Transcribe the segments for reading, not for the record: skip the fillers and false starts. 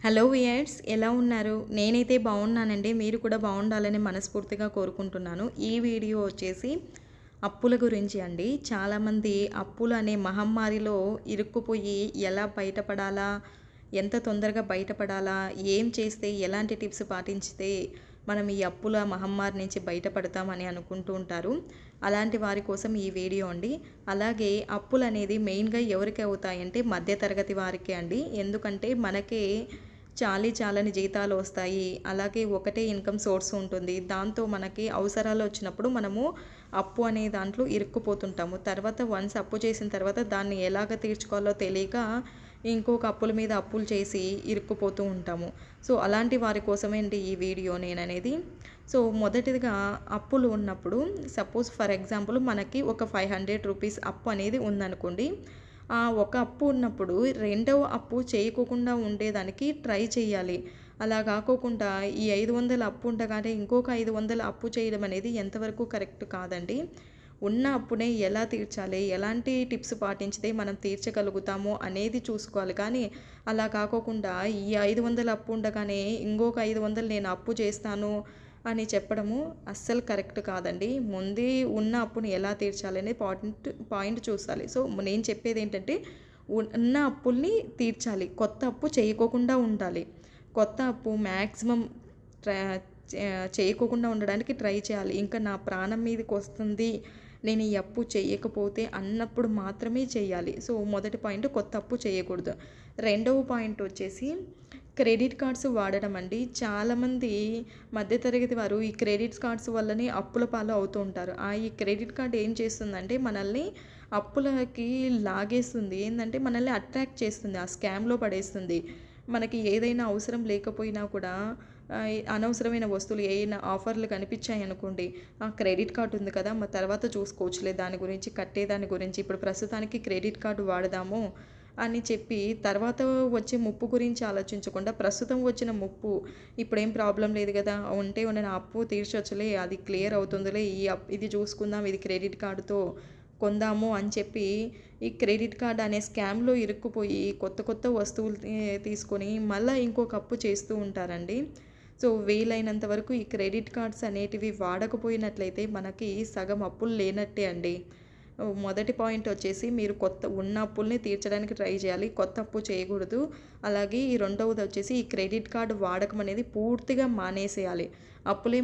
Hello viewers, ఎలా ఉన్నారు? నేనైతే బాగున్నానండి. మీరు కూడా బాగుండాలని మనస్ఫూర్తిగా కోరుకుంటున్నాను. ఈ వీడియో వచ్చేసి అప్పుల గురించి అండి. చాలామంది అప్పులు అనే మహమ్మారిలో ఇరుక్కుపోయి ఎలా బయటపడాలా, ఎంత తొందరగా బయటపడాలా, ఏం చేస్తే ఎలాంటి టిప్స్ పాటించితే మనం ఈ అప్పుల మహమ్మారి నుంచి బయటపడతామని అనుకుంటూ ఉంటారు. అలాంటి వారి కోసం ఈ వీడియో అండి. అలాగే అప్పులు అనేది మెయిన్గా ఎవరికి అవుతాయంటే మధ్యతరగతి వారికే అండి. ఎందుకంటే మనకే చాలని జీతాలు వస్తాయి. అలాగే ఒకటే ఇన్కమ్ సోర్స్ ఉంటుంది. దాంతో మనకి అవసరాలు వచ్చినప్పుడు మనము అప్పు అనే దాంట్లో ఇరుక్కుపోతుంటాము. తర్వాత వన్స్ అప్పు చేసిన తర్వాత దాన్ని ఎలాగ తీర్చుకోవాలో తెలియక ఇంకొక అప్పుల మీద అప్పులు చేసి ఇరుక్కుపోతూ ఉంటాము. సో అలాంటి వారి కోసమే అండి ఈ వీడియో నేననేది. సో మొదటిదిగా అప్పులు ఉన్నప్పుడు సపోజ్ ఫర్ ఎగ్జాంపుల్ మనకి ఒక 500 రూపీస్ అప్పు అనేది ఉందనుకోండి. ఆ ఒక అప్పు ఉన్నప్పుడు రెండవ అప్పు చేయకోకుండా ఉండేదానికి ట్రై చేయాలి. అలా కాకోకుండా ఈ 500 అప్పు ఉండగానే ఇంకొక 500 అప్పు చేయడం అనేది ఎంతవరకు కరెక్ట్ కాదండి. ఉన్న అప్పునే ఎలా తీర్చాలి, ఎలాంటి టిప్స్ పాటించితే మనం తీర్చగలుగుతాము అనేది చూసుకోవాలి. కానీ అలా కాకోకుండా ఈ 500 అప్పు ఉండగానే ఇంకొక 500 నేను అప్పు చేస్తాను అని చెప్పడము అస్సలు కరెక్ట్ కాదండి. ముందే ఉన్న అప్పుని ఎలా తీర్చాలనే పాయింట్ చూడాలి. సో నేను చెప్పేది ఏంటంటే ఉన్న అప్పుల్ని తీర్చాలి, కొత్త అప్పు చేయకోకుండా ఉండాలి. కొత్త అప్పు మ్యాక్సిమం ట్రా చేయకోకుండా ఉండడానికి ట్రై చేయాలి. ఇంకా నా ప్రాణం మీదకి వస్తుంది, నేను ఈ అప్పు చేయకపోతే అన్నప్పుడు మాత్రమే చేయాలి. సో మొదటి పాయింట్ కొత్త అప్పు చేయకూడదు. రెండవ పాయింట్ వచ్చేసి క్రెడిట్ కార్డ్స్ వాడడం అండి. చాలామంది మధ్యతరగతి వారు ఈ క్రెడిట్ కార్డ్స్ వల్లనే అప్పుల పాలు అవుతూ ఉంటారు. ఈ క్రెడిట్ కార్డ్ ఏం చేస్తుందంటే మనల్ని అప్పులకి లాగేస్తుంది. ఏంటంటే మనల్ని అట్రాక్ట్ చేస్తుంది, ఆ స్కామ్లో పడేస్తుంది. మనకి ఏదైనా అవసరం లేకపోయినా కూడా అనవసరమైన వస్తువులు ఏమైనా ఆఫర్లు కనిపించాయి అనుకోండి, ఆ క్రెడిట్ కార్డు ఉంది కదా, మా తర్వాత చూసుకోవచ్చులే దాని గురించి, కట్టేదాని గురించి, ఇప్పుడు ప్రస్తుతానికి క్రెడిట్ కార్డు వాడదాము అని చెప్పి తర్వాత వచ్చే ముప్పు గురించి ఆలోచించకుండా ప్రస్తుతం వచ్చిన ముప్పు ఇప్పుడేం ప్రాబ్లం లేదు కదా, ఉంటే ఉన్న నా అప్పు తీర్చొచ్చులే, అది క్లియర్ అవుతుందిలే, ఇది చూసుకుందాం, ఇది క్రెడిట్ కార్డుతో కొందాము అని చెప్పి ఈ క్రెడిట్ కార్డ్ అనే స్కామ్లో ఇరుక్కుపోయి కొత్త కొత్త వస్తువులు తీసుకొని మళ్ళీ ఇంకొక అప్పు చేస్తూ ఉంటారండి. సో వీలైనంత వరకు ఈ క్రెడిట్ కార్డ్స్ అనేటివి వాడకపోయినట్లయితే మనకి సగం అప్పులు లేనట్టే అండి. మొదటి పాయింట్ వచ్చేసి మీరు ఉన్న అప్పుల్ని తీర్చడానికి ట్రై చేయాలి, కొత్త అప్పు చేయకూడదు. అలాగే ఈ రెండవది వచ్చేసి ఈ క్రెడిట్ కార్డు వాడకం అనేది పూర్తిగా మానేసేయాలి. అప్పుడే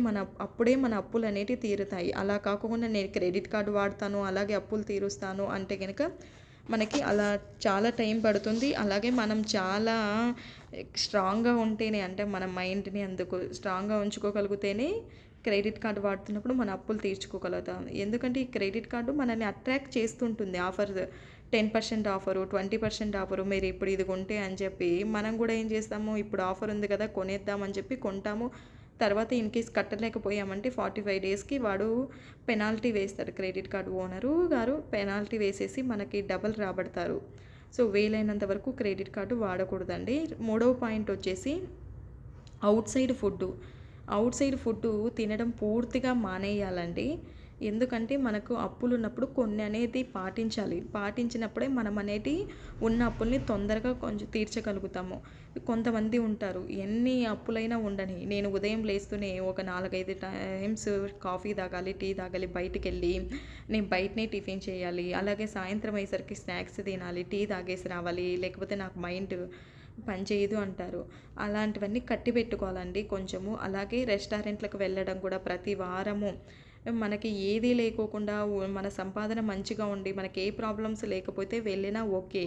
మన అప్పులు అనేటివి తీరుతాయి. అలా కాకుండా నేను క్రెడిట్ కార్డు వాడతాను అలాగే అప్పులు తీరుస్తాను అంటే కనుక మనకి అలా చాలా టైం పడుతుంది. అలాగే మనం చాలా స్ట్రాంగ్గా ఉంటేనే, అంటే మన మైండ్ని అందుకు స్ట్రాంగ్గా ఉంచుకోగలిగితేనే క్రెడిట్ కార్డు వాడుతున్నప్పుడు మన అప్పులు తీర్చుకోగలుగుతాం. ఎందుకంటే ఈ క్రెడిట్ కార్డు మనల్ని అట్రాక్ట్ చేస్తుంటుంది. ఆఫర్ 10% ఆఫరు, 20% ఆఫరు, మీరు ఇప్పుడు ఇది కొంటే అని చెప్పి మనం కూడా ఏం చేస్తాము, ఇప్పుడు ఆఫర్ ఉంది కదా కొనేద్దామని చెప్పి కొంటాము. తర్వాత ఇన్ కేస్ కట్టలేకపోయామంటే 45 డేస్కి వాడు పెనాల్టీ వేస్తాడు, క్రెడిట్ కార్డు ఓనరు గారు పెనాల్టీ వేసేసి మనకి డబల్ రాబడతారు. సో వీలైనంత వరకు క్రెడిట్ కార్డు వాడకూడదండి. మూడవ పాయింట్ వచ్చేసి అవుట్ సైడ్ ఫుడ్డు తినడం పూర్తిగా మానేయాలండి. ఎందుకంటే మనకు అప్పులు ఉన్నప్పుడు కొన్ని అనేది పాటించినప్పుడే మనం అనేది ఉన్న అప్పుల్ని తొందరగా కొంచెం తీర్చగలుగుతాము. కొంతమంది ఉంటారు ఎన్ని అప్పులైనా ఉండని, నేను ఉదయం లేస్తూనే ఒక 4-5 టైమ్స్ కాఫీ తాగాలి, టీ తాగాలి, బయటికెళ్ళి నేను బయటనే టిఫిన్ చేయాలి, అలాగే సాయంత్రం అయ్యేసరికి స్నాక్స్ తినాలి, టీ తాగేసి రావాలి, లేకపోతే నాకు మైండ్ పనిచేయదు అంటారు. అలాంటివన్నీ కట్టి పెట్టుకోవాలండి కొంచెము. అలాగే రెస్టారెంట్లకు వెళ్ళడం కూడా ప్రతి వారము మనకి ఏదీ లేకోకుండా మన సంపాదన మంచిగా ఉండి మనకి ఏ ప్రాబ్లమ్స్ లేకపోతే వెళ్ళినా ఓకే.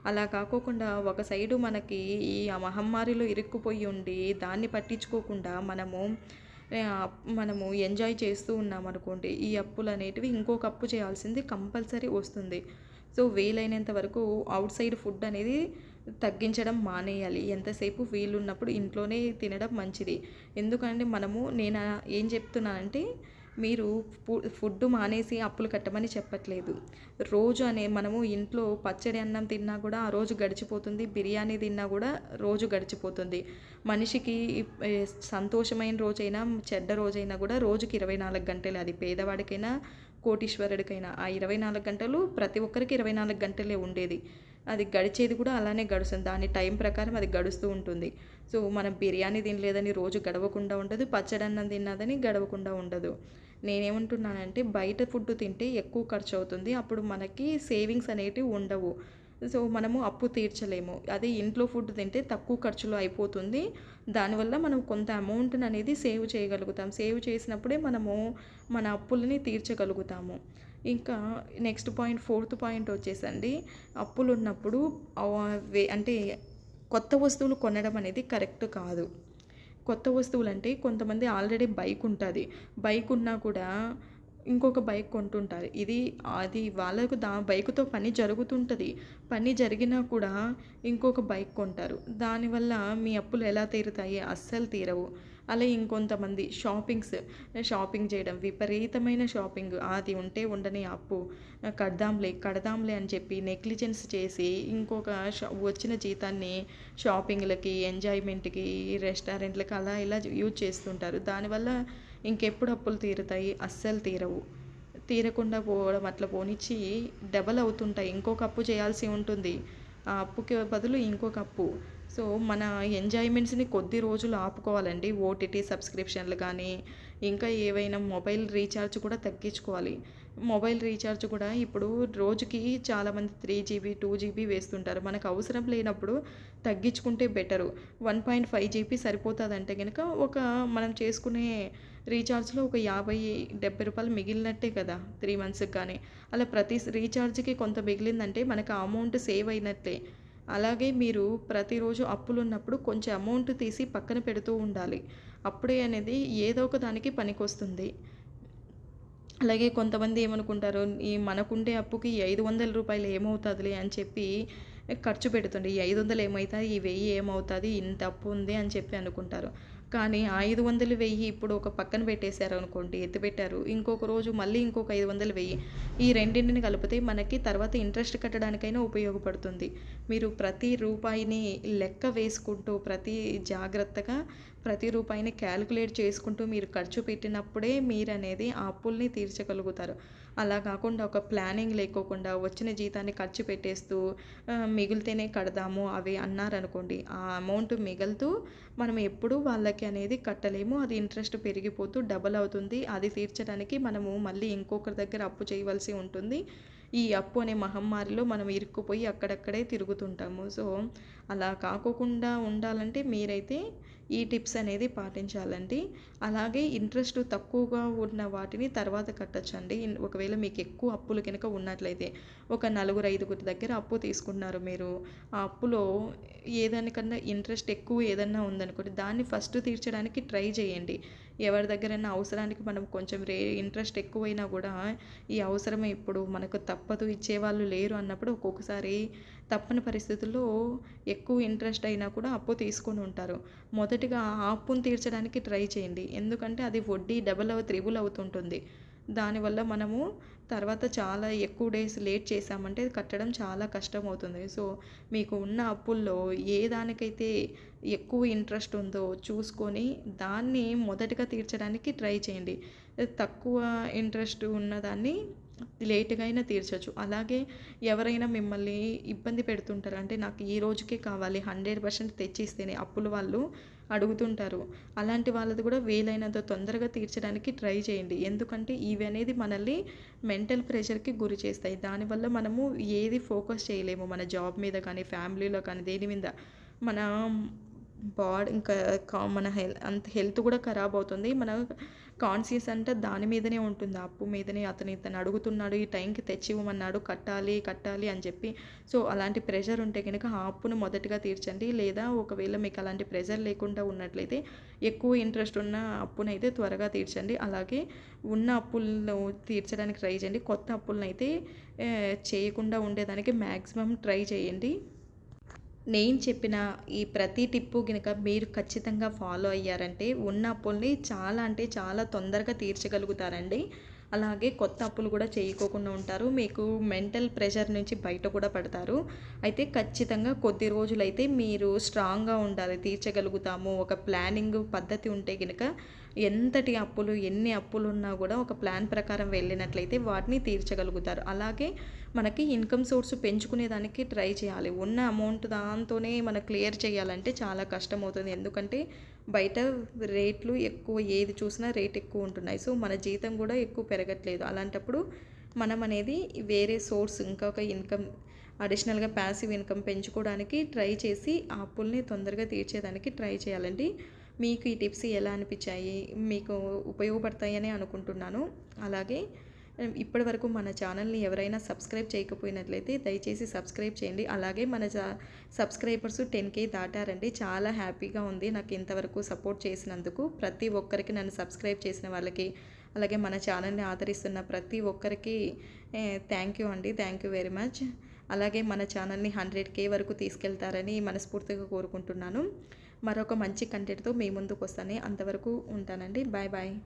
అలా కాకోకుండా ఒక సైడు మనకి ఈ మహమ్మారిలో ఇరుక్కుపోయి ఉండి దాన్ని పట్టించుకోకుండా మనము ఎంజాయ్ చేస్తూ ఉన్నామనుకోండి, ఈ అప్పులు అనేటివి ఇంకొక అప్పు చేయాల్సింది కంపల్సరీ వస్తుంది. సో వీలైనంత వరకు అవుట్ సైడ్ ఫుడ్ అనేది తగ్గించడం మానేయాలి. ఎంతసేపు వీలున్నప్పుడు ఇంట్లోనే తినడం మంచిది. ఎందుకంటే నేను ఏం చెప్తున్నానంటే, మీరు ఫుడ్ మానేసి అప్పులు కట్టమని చెప్పట్లేదు. మనము ఇంట్లో పచ్చడి అన్నం తిన్నా కూడా ఆ రోజు గడిచిపోతుంది, బిర్యానీ తిన్నా కూడా రోజు గడిచిపోతుంది. మనిషికి సంతోషమైన రోజైనా చెడ్డ రోజైనా కూడా రోజుకి 24 గంటలే. అది పేదవాడికైనా కోటీశ్వరుడికైనా ఆ 24 గంటలు ప్రతి ఒక్కరికి 24 గంటలే ఉండేది. అది గడిచేది కూడా అలానే గడుస్తుంది. దాని టైం ప్రకారం అది గడుస్తూ ఉంటుంది. సో, మనం బిర్యానీ తినలేదని రోజు గడవకుండా ఉండదు. పచ్చడన్నం తిన్నదని గడవకుండా ఉండదు. నేనేమంటున్నానంటే బయట ఫుడ్ తింటే ఎక్కువ ఖర్చవుతుంది. అప్పుడు మనకి సేవింగ్స్ అనేటివి ఉండవు. సో, మనము అప్పు తీర్చలేము. అదే ఇంట్లో ఫుడ్ తింటే తక్కువ ఖర్చులో అయిపోతుంది. దానివల్ల మనం కొంత అమౌంట్‌ననేది సేవ్ చేయగలుగుతాం. సేవ్ చేసినప్పుడే మనము మన అప్పులని తీర్చగలుగుతాము. ఇంకా నెక్స్ట్ పాయింట్, ఫోర్త్ పాయింట్ వచ్చేసండి, అప్పులున్నప్పుడు అంటే కొత్త వస్తువులు కొనడం అనేది కరెక్ట్ కాదు. కొత్త వస్తువులంటే కొంతమంది ఆల్రెడీ బైక్ ఉంటది. బైక్ ఉన్నా కూడా ఇంకొక బైక్ కొంటుంటారు. అది వాళ్ళకు బైక్‌తో పని జరుగుతుంటది. పని జరిగినా కూడా ఇంకొక బైక్ కొంటారు. దానివల్ల మీ అప్పులు ఎలా తీరుతాయి? అస్సలు తీరవు. అలాగే ఇంకొంతమంది షాపింగ్ చేయడం, విపరీతమైన షాపింగ్. అది ఉంటే ఉండని అప్పు. కడదాంలే అని చెప్పి నెగ్లిజెన్స్ చేసి ఇంకొక వచ్చిన జీతాన్ని షాపింగ్‌లకి, ఎంజాయ్‌మెంట్‌కి, రెస్టారెంట్‌లకి అలా ఇలా యూజ్ చేస్తుంటారు. దానివల్ల ఇంకెప్పుడు అప్పులు తీరుతాయి? అస్సలు తీరవు. తీరకుండా పోవడం అట్లా పోనిచ్చి డబల్ అవుతుంటాయి. ఇంకొక అప్పు చేయాల్సి ఉంటుంది. ఆ అప్పుకి బదులు ఇంకొక అప్పు. సో, మన ఎంజాయ్‌మెంట్స్‌ని కొద్ది రోజులు ఆపుకోవాలండి. ఓటీటీ సబ్స్క్రిప్షన్‌లు కానీ, ఇంకా ఏవైనా మొబైల్ రీఛార్జ్ కూడా తగ్గించుకోవాలి. మొబైల్ రీఛార్జ్ కూడా ఇప్పుడు రోజుకి చాలామంది 3 జీబీ, 2 జీబీ వేస్తుంటారు. మనకు అవసరం లేనప్పుడు తగ్గించుకుంటే బెటరు. 1.5 జీబీ సరిపోతదంటే గనక మనం చేసుకునే రీఛార్జ్‌లో ఒక 50, 70 రూపాయలు మిగిలినట్టే కదా! 3 మంత్స్‌కి గానీ. అలా ప్రతి రీఛార్జ్‌కి కొంత మిగిలిందంటే మనకు ఆ అమౌంట్ సేవ్ అయినట్లే. అలాగే మీరు ప్రతిరోజు అప్పులున్నప్పుడు కొంచెం అమౌంట్ తీసి పక్కన పెడుతూ ఉండాలి. అప్పుడే అనేది ఏదో ఒక దానికి పనికొస్తుంది. అలాగే కొంతమంది ఏమనుకుంటారు, మనకుండే అప్పుకి ఈ రూ. 500 ఏమవుతదిలే అని చెప్పి ఖర్చు పెడుతుండే. ఈ 500 ఏమైతాయి? ఈ 1000 ఏమవుతది? ఇంత అప్పు ఉంది అని చెప్పి అనుకుంటారు. కానీ ఆ 500, 1000 ఇప్పుడు ఒక పక్కన పెట్టేశారనుకోండి, ఎత్తిపెట్టారు. ఇంకొక రోజు మళ్ళీ ఇంకొక 500, 1000 ఈ రెండింటిని కలిపితే మనకి తర్వాత ఇంట్రెస్ట్ కట్టడానికైనా ఉపయోగపడుతుంది. మీరు ప్రతి రూపాయిని లెక్క వేసుకుంటూ, జాగ్రత్తగా ప్రతి రూపాయిని క్యాలిక్యులేట్ చేసుకుంటూ మీరు ఖర్చు పెట్టినప్పుడే మీరనేది ఆ అప్పుల్ని తీర్చగలుగుతారు. అలా కాకుండా ఒక ప్లానింగ్ లేకోకుండా వచ్చిన జీతాన్ని ఖర్చు పెట్టేస్తూ మిగిలితేనే కడదాము అవి అన్నారనుకోండి, ఆ అమౌంట్ మిగులుతూ మనం ఎప్పుడూ వాళ్ళకి అనేది కట్టలేము. అది ఇంట్రెస్ట్ పెరిగిపోతూ డబల్ అవుతుంది. అది తీర్చడానికి మనము మళ్ళీ ఇంకొకరి దగ్గర అప్పు చేయవలసి ఉంటుంది. ఈ అప్పు అనే మహమ్మారిలో మనం ఇరుక్కుపోయి అక్కడక్కడే తిరుగుతుంటాము. సో, అలా కాకోకుండా ఉండాలంటే మీరైతే ఈ టిప్స్ అనేది పాటించాలండి. అలాగే ఇంట్రెస్ట్ తక్కువగా ఉన్న వాటిని తర్వాత కట్టొచ్చండి. ఒకవేళ మీకు ఎక్కువ అప్పులు గనుక ఉన్నట్లయితే, ఒక నలుగురు, ఐదుగురి దగ్గర అప్పు తీసుకున్నారు మీరు. ఆ అప్పులో ఏదానికన్నా ఇంట్రెస్ట్ ఎక్కువ ఏదన్నా ఉందనుకోండి, దాన్ని ఫస్ట్ తీర్చడానికి ట్రై చేయండి. ఎవరి దగ్గరైనా అవసరానికి మనం కొంచెం ఇంట్రెస్ట్ ఎక్కువైనా కూడా, ఈ అవసరమే ఇప్పుడు మనకు తప్పదు, ఇచ్చేవాళ్ళు లేరు అన్నప్పుడు ఒక్కొక్కసారి తప్పని పరిస్థితుల్లో ఎక్కువ ఇంట్రెస్ట్ అయినా కూడా అప్పు తీసుకొని ఉంటారు. మొదటిగా ఆ అప్పును తీర్చడానికి ట్రై చేయండి. ఎందుకంటే అది వడ్డీ డబల్ త్రిబుల్ అవుతుంటుంది. దానివల్ల మనము తర్వాత చాలా ఎక్కువ డేస్ లేట్ చేశామంటే అది కట్టడం చాలా కష్టమవుతుంది. సో, మీకు ఉన్న అప్పుల్లో ఏ దానికైతే ఎక్కువ ఇంట్రెస్ట్ ఉందో చూసుకొని దాన్ని మొదటగా తీర్చడానికి ట్రై చేయండి. తక్కువ ఇంట్రెస్ట్ ఉన్నదాన్ని లేట్‌గా అయినా తీర్చొచ్చు. అలాగే ఎవరైనా మిమ్మల్ని ఇబ్బంది పెడుతుంటారు. అంటే నాకు ఈ రోజుకే కావాలి 100% తెచ్చిస్తేనే అప్పుల వాళ్ళు అడుగుతుంటారు. అలాంటి వాళ్ళది కూడా వీలైనంత తొందరగా తీర్చడానికి ట్రై చేయండి. ఎందుకంటే ఇవి అనేది మనల్ని మెంటల్ ప్రెషర్‌కి గురి చేస్తాయి. దానివల్ల మనము ఏది ఫోకస్ చేయలేము. మన జాబ్ మీద కానీ, ఫ్యామిలీలో కానీ దేని మీద. మన బాడీ ఇంకా మన హెల్త్ కూడా ఖరాబ్ అవుతుంది. మన కాన్షియస్ అంతా దాని మీదనే ఉంటుంది. ఆ అప్పు మీదనే ఇతను అడుగుతున్నాడు, ఈ టైంకి తెచ్చి ఇవ్వమన్నాడు, కట్టాలి అని చెప్పి. సో, అలాంటి ప్రెషర్ ఉంటే గనుక ఆ అప్పును మొదటగా తీర్చండి. లేదా ఒకవేళ మీకు అలాంటి ప్రెషర్ లేకుండా ఉన్నట్లయితే ఎక్కువ ఇంట్రెస్ట్ ఉన్న అప్పునైతే త్వరగా తీర్చండి. అలాగే ఉన్న అప్పులను తీర్చడానికి ట్రై చేయండి. కొత్త అప్పులనైతే చేయకుండా ఉండేదానికి మ్యాక్సిమం ట్రై చేయండి. నేను చెప్పిన ఈ ప్రతి టిప్పు గనుక మీరు ఖచ్చితంగా ఫాలో అయ్యారంటే ఉన్న అప్పుల్ని చాలా అంటే చాలా తొందరగా తీర్చగలుగుతారండి. అలాగే కొత్త అప్పులు కూడా చేయకోకుండా ఉంటారు. మీకు మెంటల్ ప్రెషర్ నుంచి బయట కూడా పడతారు. అయితే ఖచ్చితంగా కొద్ది రోజులైతే మీరు స్ట్రాంగ్‌గా ఉండాలి. తీర్చగలుగుతాము. ఒక ప్లానింగ్ పద్ధతి ఉంటే గనుక ఎంతటి అప్పులు, ఎన్ని అప్పులున్నా కూడా ఒక ప్లాన్ ప్రకారం వెళ్ళినట్లయితే వాటిని తీర్చగలుగుతారు. అలాగే మనకి ఇన్‌కమ్ సోర్స్ పెంచుకునేదానికి ట్రై చేయాలి. ఉన్న అమౌంట్ దాంతోనే మనం క్లియర్ చేయాలంటే చాలా కష్టమవుతుంది. ఎందుకంటే బయట రేట్లు ఎక్కువ, ఏది చూసినా రేట్ ఎక్కువ ఉంటున్నాయి. సో, మన జీతం కూడా ఎక్కువ పెరగట్లేదు. అలాంటప్పుడు మనం అనేది వేరే సోర్స్ ఇంకొక ఇన్‌కమ్ అడిషనల్‌గా ప్యాసివ్ ఇన్‌కమ్ పెంచుకోవడానికి ట్రై చేసి ఆ అప్పుల్ని తొందరగా తీర్చేదానికి ట్రై చేయాలండి. మీకు ఈ టిప్స్ ఎలా అనిపించాయి? మీకు ఉపయోగపడతాయనే అనుకుంటున్నాను. అలాగే ఇప్పటివరకు మన ఛానల్‌ని ఎవరైనా సబ్స్క్రైబ్ చేయకపోయినట్లయితే దయచేసి సబ్స్క్రైబ్ చేయండి. అలాగే మన సబ్స్క్రైబర్స్ 10,000 దాటారండి. చాలా హ్యాపీగా ఉంది నాకు ఇంతవరకు సపోర్ట్ చేసినందుకు. ప్రతి ఒక్కరికి, నన్ను సబ్స్క్రైబ్ చేసిన వాళ్ళకి, అలాగే మన ఛానల్‌ని ఆదరిస్తున్న ప్రతి ఒక్కరికి థ్యాంక్ యూ అండి. Thank you very much. అలాగే మన ఛానల్‌ని 100,000 వరకు తీసుకెళ్తారని మనస్ఫూర్తిగా కోరుకుంటున్నాను. మరొక మంచి కంటెంట్‌తో మీ ముందుకు వస్తాను. అంతవరకు ఉంటానండి. Bye bye.